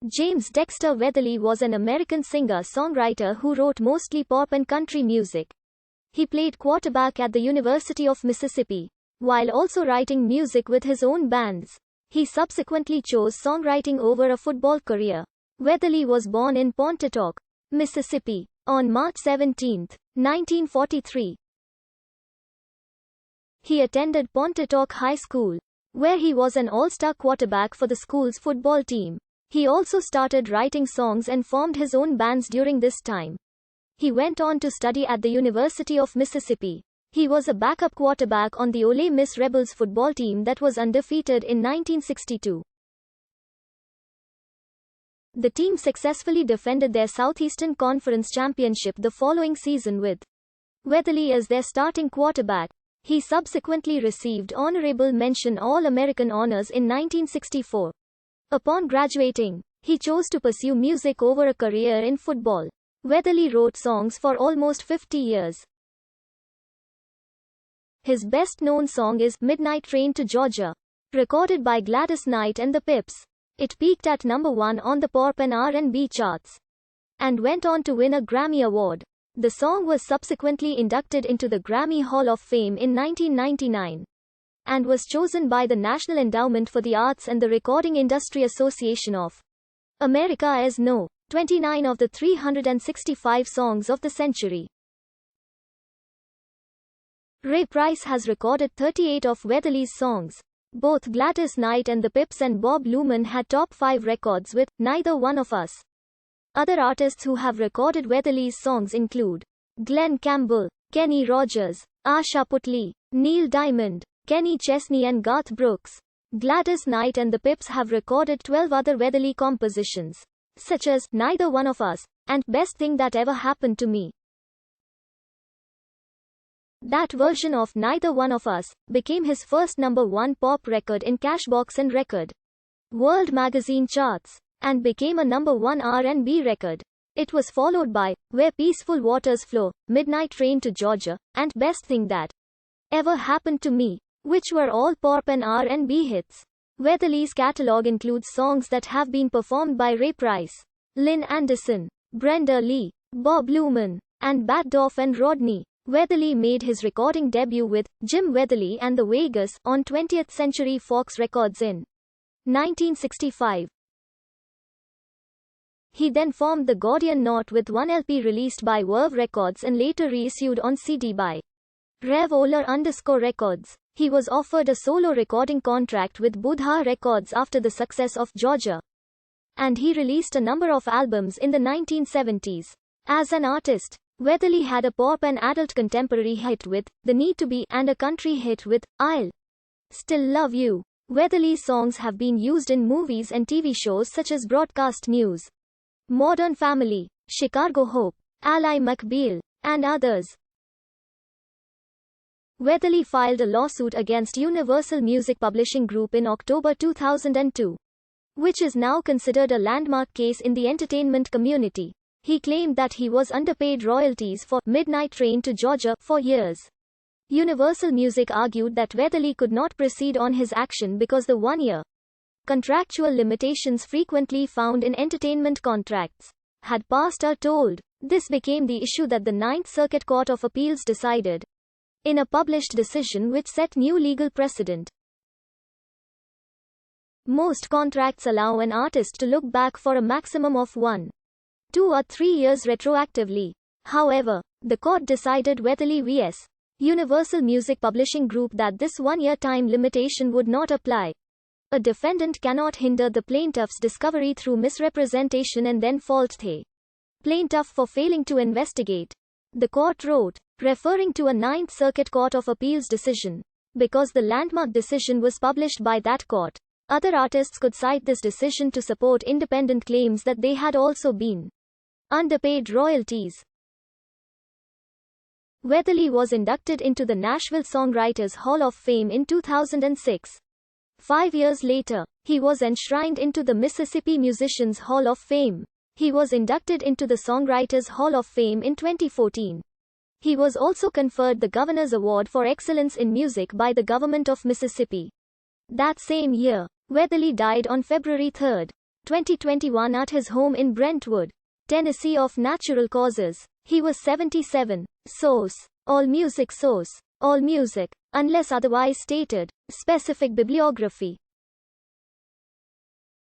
James Dexter Weatherly was an American singer-songwriter who wrote mostly pop and country music. He played quarterback at the University of Mississippi, while also writing music with his own bands. He subsequently chose songwriting over a football career. Weatherly was born in Pontotoc, Mississippi, on March 17, 1943. He attended Pontotoc High School, where he was an all-star quarterback for the school's football team. He also started writing songs and formed his own bands during this time. He went on to study at the University of Mississippi. He was a backup quarterback on the Ole Miss Rebels football team that was undefeated in 1962. The team successfully defended their Southeastern Conference championship the following season with Weatherly as their starting quarterback. He subsequently received honorable mention All-American honors in 1964. Upon graduating, he chose to pursue music over a career in football. Weatherly wrote songs for almost 50 years. His best-known song is Midnight Train to Georgia, recorded by Gladys Knight and the Pips. It peaked at number 1 on the pop and R&B charts, and went on to win a Grammy Award. The song was subsequently inducted into the Grammy Hall of Fame in 1999. And was chosen by the National Endowment for the Arts and the Recording Industry Association of America as No. 29 of the 365 songs of the century. Ray Price has recorded 38 of Weatherly's songs. Both Gladys Knight and the Pips and Bob Luman had top 5 records with Neither One of Us. Other artists who have recorded Weatherly's songs include Glenn Campbell, Kenny Rogers, Asha Putley, Neil Diamond, Kenny Chesney and Garth Brooks. Gladys Knight and the Pips have recorded 12 other Weatherly compositions, such as Neither One of Us and Best Thing That Ever Happened to Me. That version of Neither One of Us became his first number 1 pop record in Cashbox and Record World magazine charts, and became a number 1 R&B record. It was followed by Where Peaceful Waters Flow, Midnight Train to Georgia, and Best Thing That Ever Happened to Me, which were all pop and R&B hits. Weatherly's catalog includes songs that have been performed by Ray Price, Lynn Anderson, Brenda Lee, Bob Luman, and Bat Doff and Rodney. Weatherly made his recording debut with Jim Weatherly and the Vegas on 20th Century Fox Records in 1965. He then formed the Gordian Knot with one LP released by Verve Records and later reissued on CD by Rev Oler_Records. He was offered a solo recording contract with Buddha Records after the success of Georgia, and he released a number of albums in the 1970s. As an artist, Weatherly had a pop and adult contemporary hit with The Need to Be and a country hit with I'll Still Love You. Weatherly's songs have been used in movies and TV shows such as Broadcast News, Modern Family, Chicago Hope, Ally McBeal, and others. Weatherly filed a lawsuit against Universal Music Publishing Group in October 2002, which is now considered a landmark case in the entertainment community. He claimed that he was underpaid royalties for Midnight Train to Georgia for years. Universal Music argued that Weatherly could not proceed on his action because the one-year contractual limitations frequently found in entertainment contracts had passed or told. This became the issue that the Ninth Circuit Court of Appeals decided in a published decision which set new legal precedent. Most contracts allow an artist to look back for a maximum of 1, 2 or 3 years retroactively. However, the court decided Weatherly vs. Universal Music Publishing Group that this one-year time limitation would not apply. A defendant cannot hinder the plaintiff's discovery through misrepresentation and then fault the plaintiff for failing to investigate. The court wrote, referring to a Ninth Circuit Court of Appeals decision, because the landmark decision was published by that court, other artists could cite this decision to support independent claims that they had also been underpaid royalties. Weatherly was inducted into the Nashville Songwriters Hall of Fame in 2006. 5 years later, he was enshrined into the Mississippi Musicians Hall of Fame. He was inducted into the Songwriters Hall of Fame in 2014. He was also conferred the Governor's Award for Excellence in Music by the government of Mississippi. That same year, Weatherly died on February 3. 2021 at his home in Brentwood, Tennessee of natural causes. He was 77. Source: AllMusic. Source: AllMusic. Unless otherwise stated. Specific bibliography.